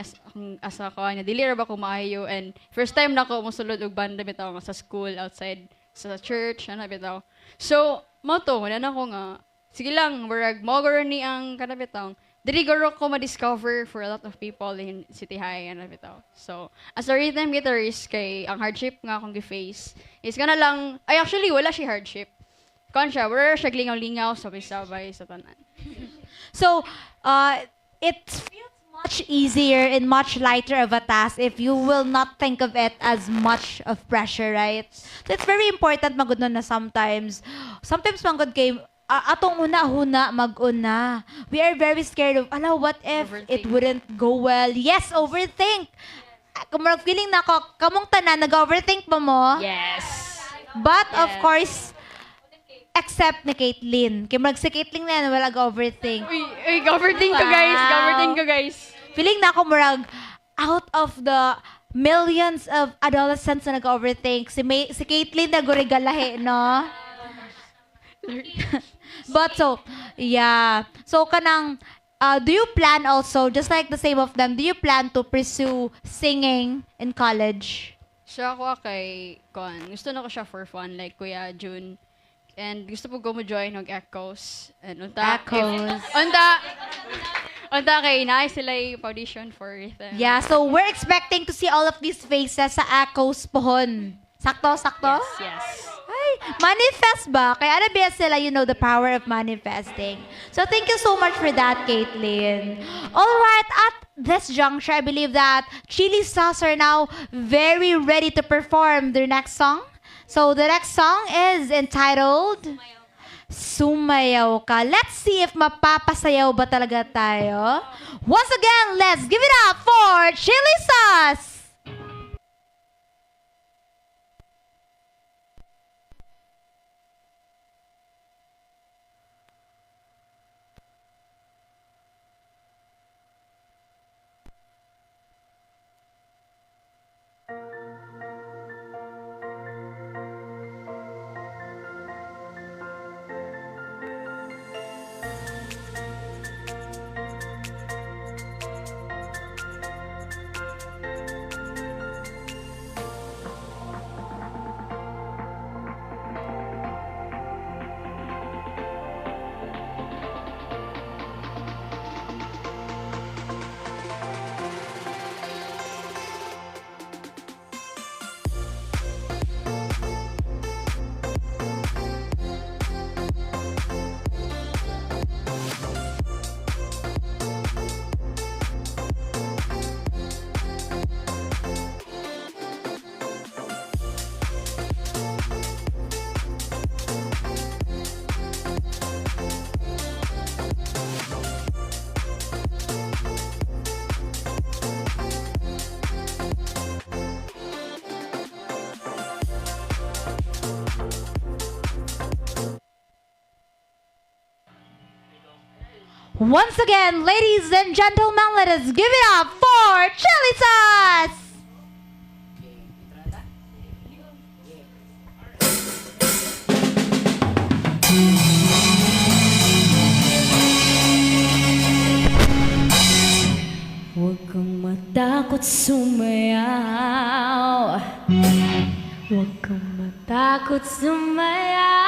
F: asa ko, na dili ra ba ko maayo. And first time na ko musulod og band na bitong sa school, outside, sa church, bitaw. So, wala na ko nga, sige lang, murag mogoro ni ang kanabitang. Dili garo ko ma-discover for a lot of people in City High kanabitaw. So, as a rhythm guitarist kay ang hardship nga akong gi-face is kana lang, actually wala siya hardship. Kon siya, wala siya lingaw-lingaw sabay-sabay sa tanan.
B: So, it feels much easier and much lighter of a task if you will not think of it as much of pressure, right? So, it's very important magud na sometimes magud kay atong una-huna mag-una. We are very scared of, what if it wouldn't go well? Yes, overthink. Kumurag feeling na ako, kamong tanan, nag-overthink ba mo?
F: Yes.
B: But, of course, except ni Caitlyn. Kumurag si Caitlyn na yan, wala overthink.
F: Uy, overthink ko guys.
B: Feeling na ako murag, out of the millions of adolescents na nag-overthink, si Caitlyn na gurigalahe, no? But so, yeah. So, do you plan also, just like the same of them, do you plan to pursue singing in college?
F: Siya ako kay gusto na ko siya for fun, like Kuya June. And gusto po ko mo join ng Echoes. And
B: Echoes.
F: Unta kay naay sila yung audition for rhythm.
B: Yeah, so we're expecting to see all of these faces sa Echoes pohon. Sakto?
F: Yes.
B: Ay, manifest ba? Kaya sila, the power of manifesting. So thank you so much for that, Caitlyn. Alright, at this juncture, I believe that ChiliSus are now very ready to perform their next song. So the next song is entitled Sumayaw Ka. Let's see if mapapasayaw ba talaga tayo. Once again, let's give it up for ChiliSus! Once again, ladies and gentlemen, let us give it up for ChiliSus!
J: Huwag kang matakot sumayaw. Huwag kang matakot sumayaw.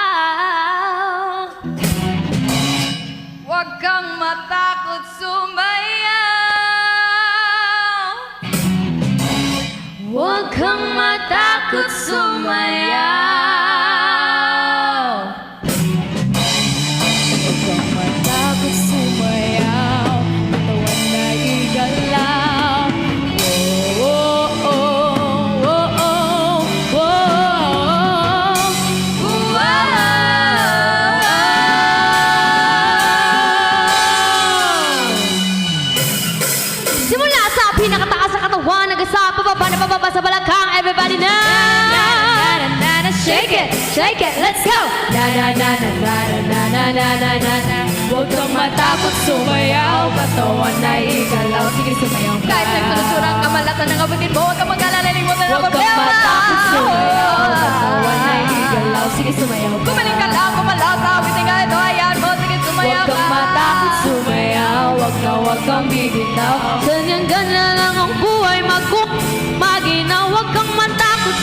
C: Huwag kang matakot sumayaw.
J: Huwag kang matakot sumayaw. Huwag kang matakot sumayaw. Katawan na igalaw. Oh, oh, oh, oh, oh, oh. Simula sa pinakataas sa katawan, hanggang sa pababa na pababa sa balakang. Everybody now! Shake it, let's go! Na na na na na na na na na na na. Huwag kang matakot sumayaw, katawan na igalaw. Sige, sumayaw ka.
C: Kahit nagtulosurang kamalatan ng abutin mo, huwag kang mag-alala, mo na
J: Huwag kang matakot sumayaw, katawan na igalaw. Sige, sumayaw ka.
C: Gumaling ka lang, kumalata, awitin ka, ito, ayan mo, sige, sumayaw
J: Huwag
C: ka.
J: kang matakot sumayaw, huwag kang bibitaw. Ganyan lang ang buhay, maginaw. Huwag kang matakot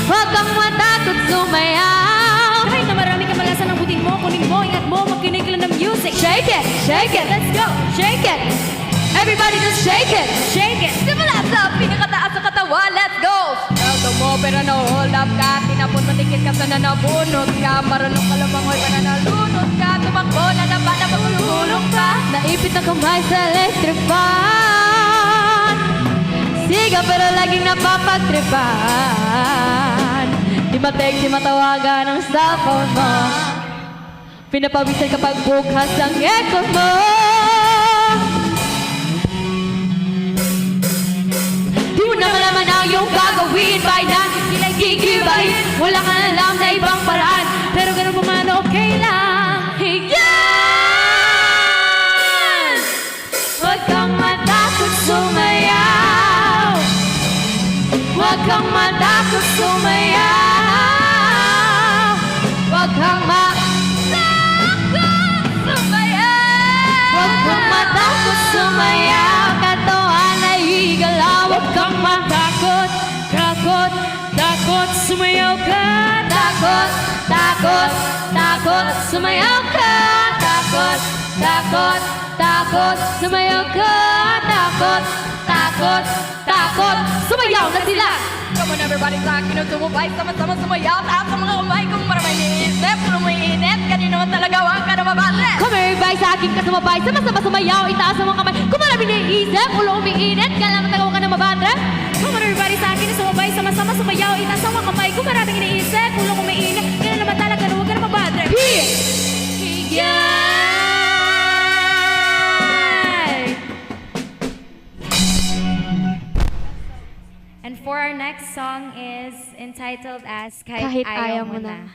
J: huwag kang matakot sumayaw.
K: Kahit na marami kamalasan ng butin mo, kunin mo, ingat mo, makinig lang ng music.
J: Shake it, let's go. Shake it. Everybody just shake it.
C: Simula sa pinakataas sa katawan, let's go! Salto mo, pero no-hold up ka. Tinapon, matikit ka, sana nabunot ka. Marunong ka lumangoy, pa na nalunod ka. Tumakbo, nadapa na magululong ka.
J: Naipit na kamay sa electric fan. Siga pero laging napapagtripan. Di matek, di matawagan ang cellphone mo. Pinapawisan kapag bukas ang aircon mo. Di mo na malaman ang iyong gagawin. By na, gigibahin. Wala ka na alam na ibang paraan. Pero ganun pa man, okay lang. Yan! Huwag kang matakot sumayaw. Huwag kang matakot sumayaw. Huwag kang matakot sumayaw. Katawan ay igalaw. Huwag kang matakot. Takot, sumayaw ka. Takot, sumayaw ka. Takot, sumayaw ka. Takot, sumayaw na sila.
C: Come on everybody, rock, tumubay, sama-sama sumayaw. Taas ang mga kamay kung maramay niisip. Kung umiinit, kanina naman talaga, huwag ka na mabase.
J: Come everybody sa aking kasumabay. Sama-sama sumayaw, itaas ang mga kamay. Kung maraming naiisip, ulo umiinit, kailangan talaga ka na mabadre.
K: Come on everybody sa akin, sumabay, sama-sama sumayaw, itaas ang mga kamay. Kung maraming iniisip, ulong umiinit, kailan naman talaga na huwag ka na mabadre.
E: And for our next song is entitled as
J: Kahit Ayaw Mo Na.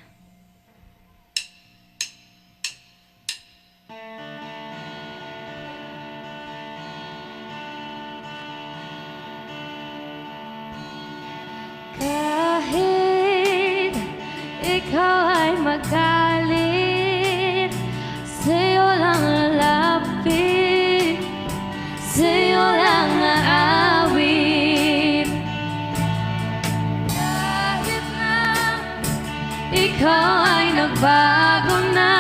J: Kahit ikaw ay magalit, sa'yo lang lalapit, sa'yo lang aawit. Kahit na ikaw ay nagbago na,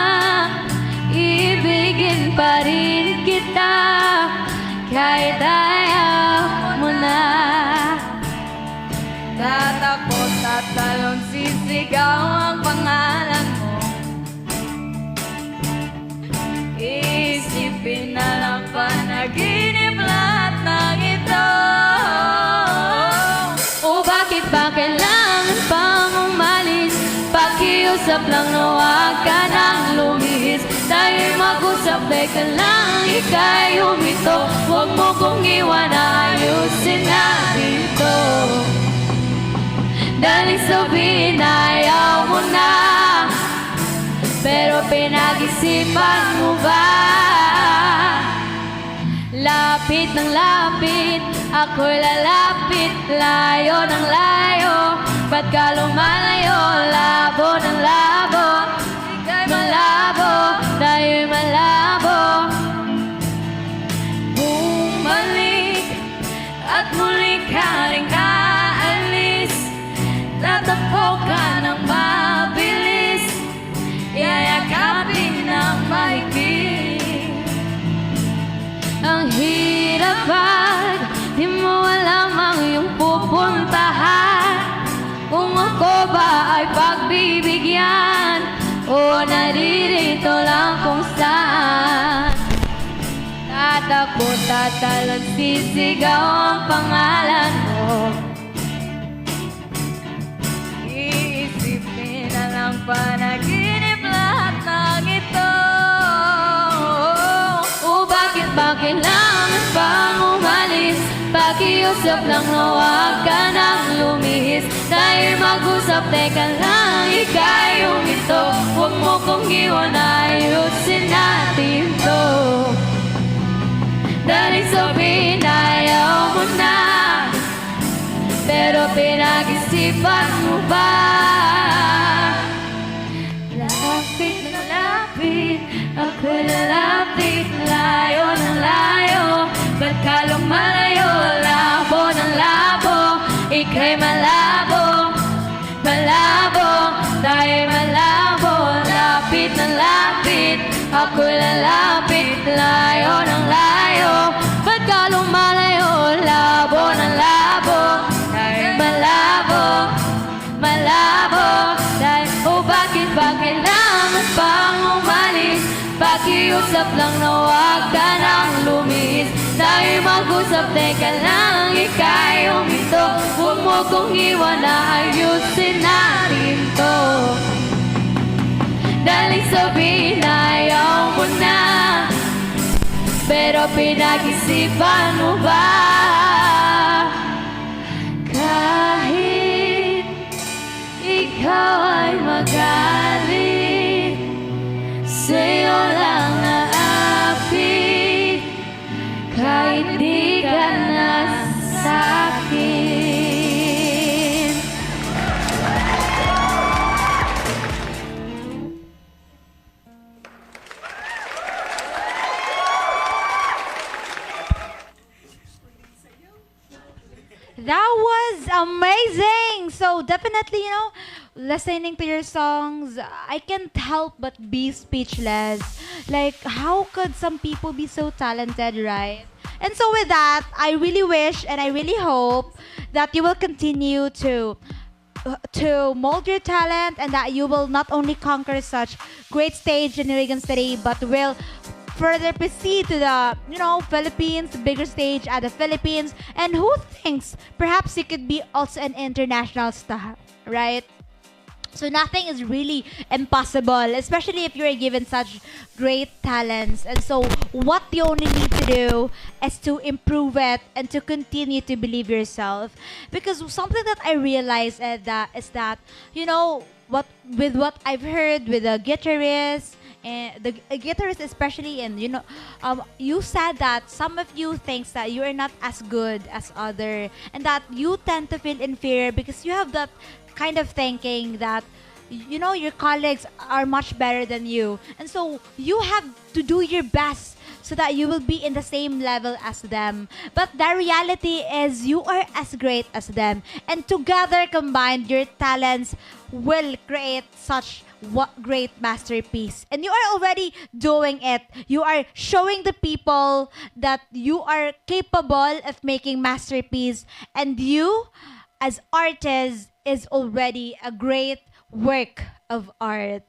J: ibigin pa rin kita, kahit ayaw mo na.
C: Tatakot at talon, sisigaw ang pangalan mo. Isipin na lang panaginip lahat ng ito.
J: O bakit ba kailangan pang umalis? Pakiusap lang na huwag ka nang lumihis. Tayo'y mag-usap, teka lang, ika'y humito. Huwag mo kong iwan, ayusin natin to. Daling sabihin ayaw mo na, pero pinag-isipan mo ba? Lapit ng lapit, ako'y lalapit, layo ng layo. Ba't ka lumalayo, labo ng labo? Ika'y malabo, tayo'y malabo. Bumalik at muli ka rin aalis. Tatakbo ka ng mabilis, yayakapin ng mahigpit. Ang hirap pag di mo alam ang iyong pupuntahan. Kung ako ba ay pagbibigyan o naririto lang kung saan. Tatakbo, tatalon, sisigaw ang pangalan mo. Iisipin na lang panaginip lahat ng ito. O bakit ba kailangan pang umalis? Pakiusap lang na huwag ka nang lumihis. Dahil mag-usap, teka lang, ika'y humito. Huwag mo kong iwan, ayusin natin to. Dahil sabihin ayaw mo na, pero pinag-isipan mo ba? Lapit na lapit, ako'y lalapit, layo ng layo. Ba't ka lumalayo, labo ng labo? Ika'y malabo, malabo, tayo'y malabo. Lapit na lapit, ako'y lalapit, layo ng layo. Ba't ka lumalayo, labo ng labo? Tayo'y malabo, malabo. Dahil, oh bakit ba kailangan pang umalis? Pakiusap lang na huwag ka nang lumihis. Dahil mag-usap, teka lang, ika'y humito. Huwag mo kong iwan, na ayusin natin to. Dahil sabihin ayaw mo na, pero pinag-isipan mo ba? Kahit ikaw ay magalit, sa'yo lang naapit. Kahit di ka na sa'kin.
B: That was amazing. So definitely, listening to your songs, I can't help but be speechless. Like, how could some people be so talented, right? And so with that, I really wish and I really hope that you will continue to mold your talent, and that you will not only conquer such great stage in Iligan City, but will further proceed to the Philippines, bigger stage at the Philippines. And who thinks perhaps you could be also an international star, right? So nothing is really impossible, especially if you're given such great talents. And so what you only need to do is to improve it and to continue to believe yourself. Because something that I realized is that what I've heard with the guitarist, and the guitarist especially, and you said that some of you thinks that you are not as good as other, and that you tend to feel inferior because you have that kind of thinking that your colleagues are much better than you, and so you have to do your best so that you will be in the same level as them. But the reality is you are as great as them, and together combined your talents will create such great masterpiece. And you are already doing it. You are showing the people that you are capable of making masterpiece, and you as artists is already a great work of art.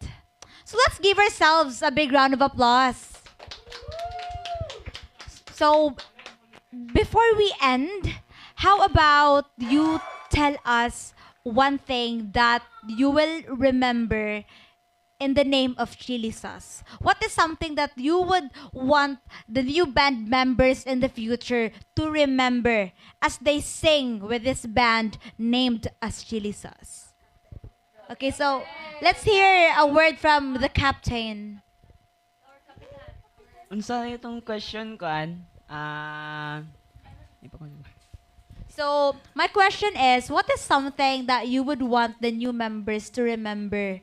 B: So let's give ourselves a big round of applause. So before we end, how about you tell us one thing that you will remember in the name of ChiliSus? What is something that you would want the new band members in the future to remember as they sing with this band named as ChiliSus? Okay, so let's hear a word from the captain.
I: Unsa itong question kuan? Ah,
B: So, my question is, what is something that you would want the new members to remember?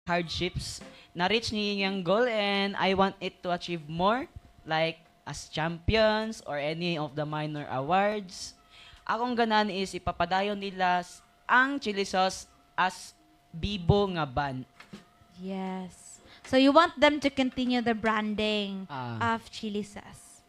I: hardships. Na-reach niya yung goal and I want it to achieve more like as champions or any of the minor awards. Akong ganan is ipapadayon nila ang ChiliSus as Bibo nga band.
B: Yes. So, you want them to continue the branding of ChiliSus.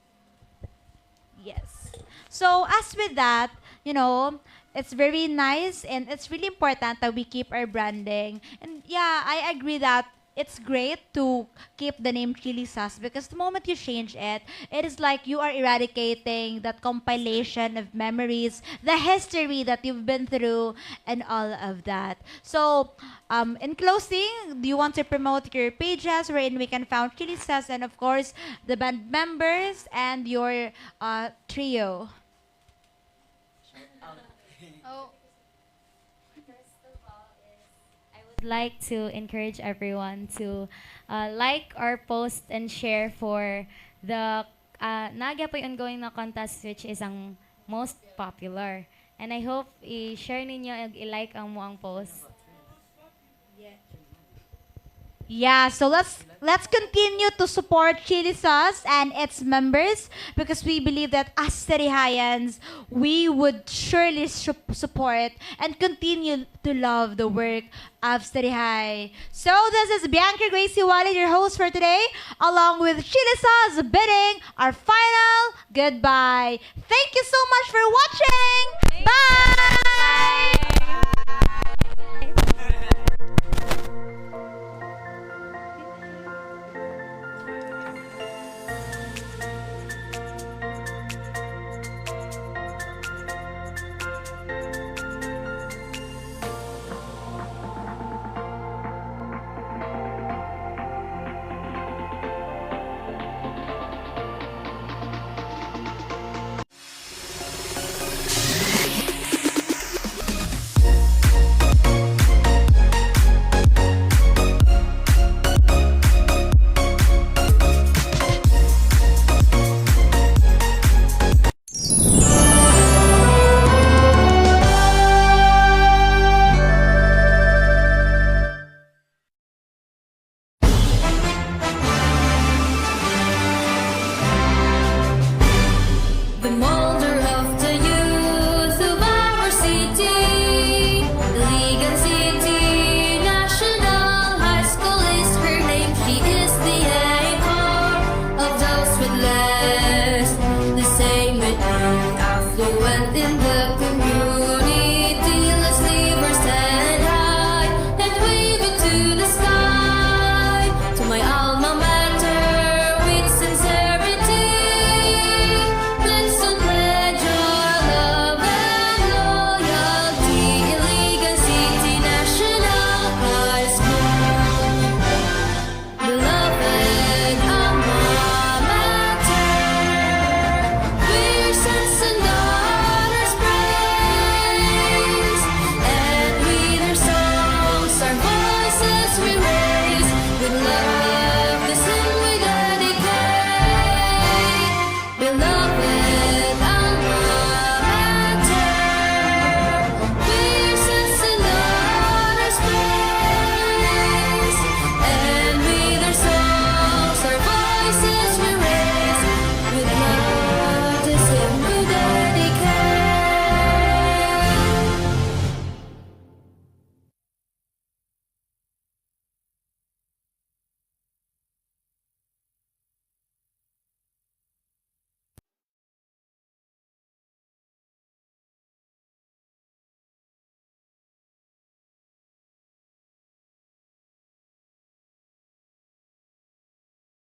B: Yes. So, as with that, you know, it's very nice and it's really important that we keep our branding. And yeah, I agree that it's great to keep the name ChiliSus because the moment you change it, it is like you are eradicating that compilation of memories, the history that you've been through, and all of that. So, in closing, do you want to promote your pages wherein we can find ChiliSus and of course the band members and your trio?
C: Oh,
E: Like to encourage everyone to like our post and share for the nagya po yung ongoing na contest which is ang most popular. And I hope i-share ninyo, i-like ang mo ang post.
B: Yeah, so let's continue to support ChiliSus and its members because we believe that as Serihayans, we would surely support and continue to love the work of Serihay. So this is Bianca Gracie Walid, your host for today, along with ChiliSus bidding our final goodbye. Thank you so much for watching. Bye!